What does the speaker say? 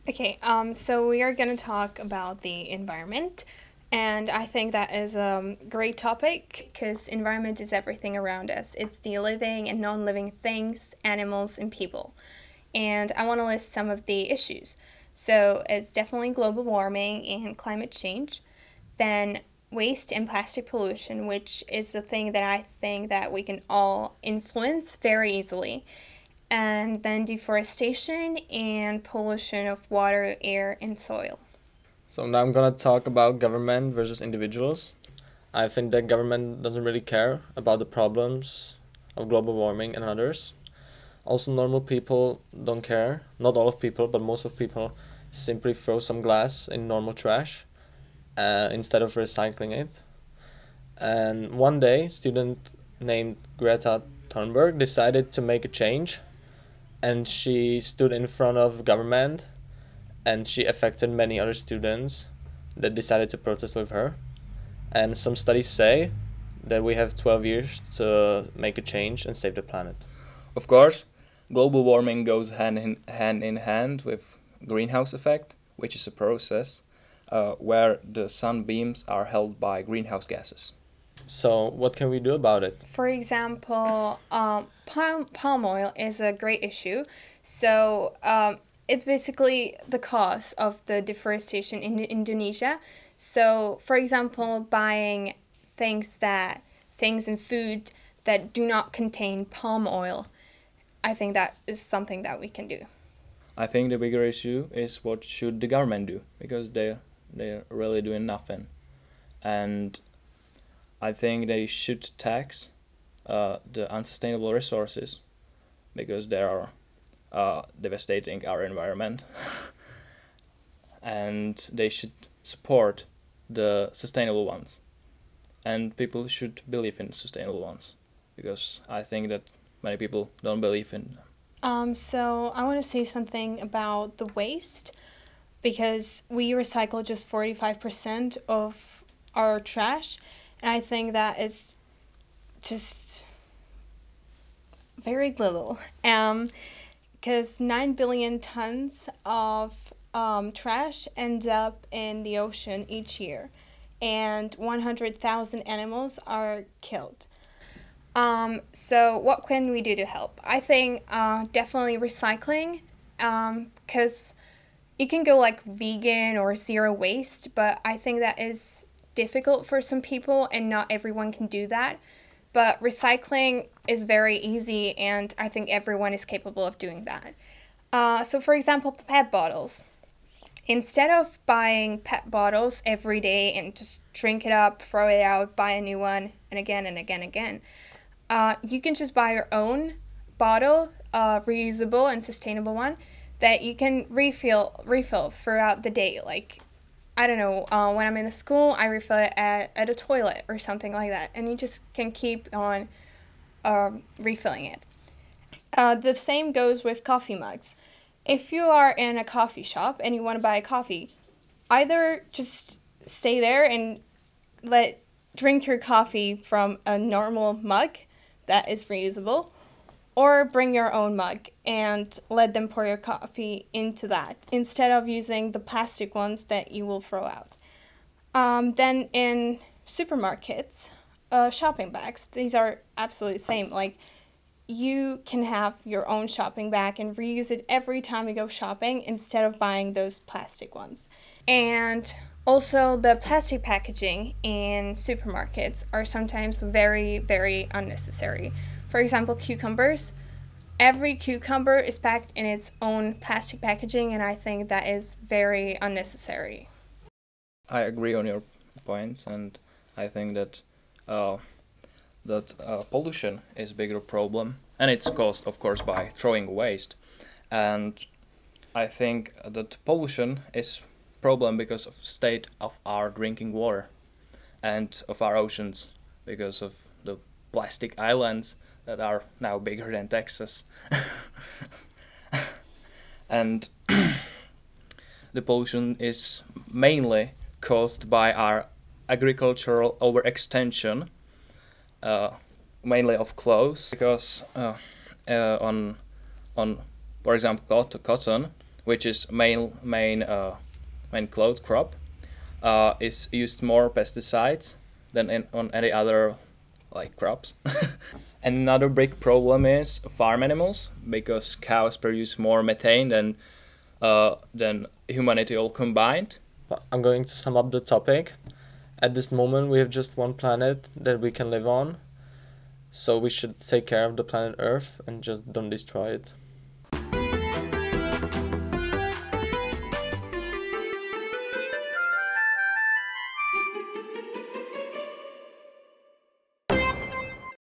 Okay, so we are going to talk about the environment, and I think that is a great topic because environment is everything around us. It's the living and non-living things, animals, and people. And I want to list some of the issues. So it's definitely global warming and climate change, then waste and plastic pollution, which is the thing that I think that we can all influence very easily, and then deforestation and pollution of water, air, and soil. So now I'm gonna talk about government versus individuals. I think that government doesn't really care about the problems of global warming and others. Also, normal people don't care. Not all of people, but most of people simply throw some glass in normal trash instead of recycling it. And one day, a student named Greta Thunberg decided to make a change, and she stood in front of government, and she affected many other students that decided to protest with her. And some studies say that we have 12 years to make a change and save the planet. Of course, global warming goes hand in hand with greenhouse effect, which is a process where the sunbeams are held by greenhouse gases. So, what can we do about it? For example, palm oil is a great issue. So it's basically the cause of the deforestation in Indonesia. So, for example, buying things in food that do not contain palm oil, I think that is something that we can do. I think the bigger issue is what should the government do, because they're really doing nothing, and I think they should tax the unsustainable resources because they are devastating our environment, and they should support the sustainable ones, and people should believe in sustainable ones because I think that many people don't believe in them. So I want to say something about the waste because we recycle just 45% of our trash, and I think that is just very little. Because 9 billion tons of trash end up in the ocean each year, and 100,000 animals are killed. So what can we do to help? I think definitely recycling, because you can go like vegan or zero waste, but I think that is difficult for some people and not everyone can do that. But recycling is very easy, and I think everyone is capable of doing that. So, for example, PET bottles. Instead of buying PET bottles every day and just drink it up, throw it out, buy a new one, and again and again and again, you can just buy your own bottle, reusable and sustainable one that you can refill throughout the day. Like, I don't know, when I'm in the school, I refill it at a toilet or something like that, and you just can keep on refilling it. The same goes with coffee mugs. If you are in a coffee shop and you want to buy a coffee, either just stay there and drink your coffee from a normal mug that is reusable, or bring your own mug and let them pour your coffee into that instead of using the plastic ones that you will throw out. Then in supermarkets, shopping bags, these are absolutely the same. Like, you can have your own shopping bag and reuse it every time you go shopping instead of buying those plastic ones. And also, the plastic packaging in supermarkets are sometimes very, very unnecessary. For example, cucumbers. Every cucumber is packed in its own plastic packaging, and I think that is very unnecessary. I agree on your points, and I think that pollution is a bigger problem, and it's caused, of course, by throwing waste. And I think that pollution is problem because of state of our drinking water and of our oceans because of the plastic islands that are now bigger than Texas. And the pollution is mainly caused by our agricultural overextension, mainly of clothes, because on for example cotton, which is main cloth crop, is used more pesticides than on any other like crops. And another big problem is farm animals, because cows produce more methane than humanity all combined. I'm going to sum up the topic. At this moment, we have just one planet that we can live on, so we should take care of the planet Earth and just don't destroy it.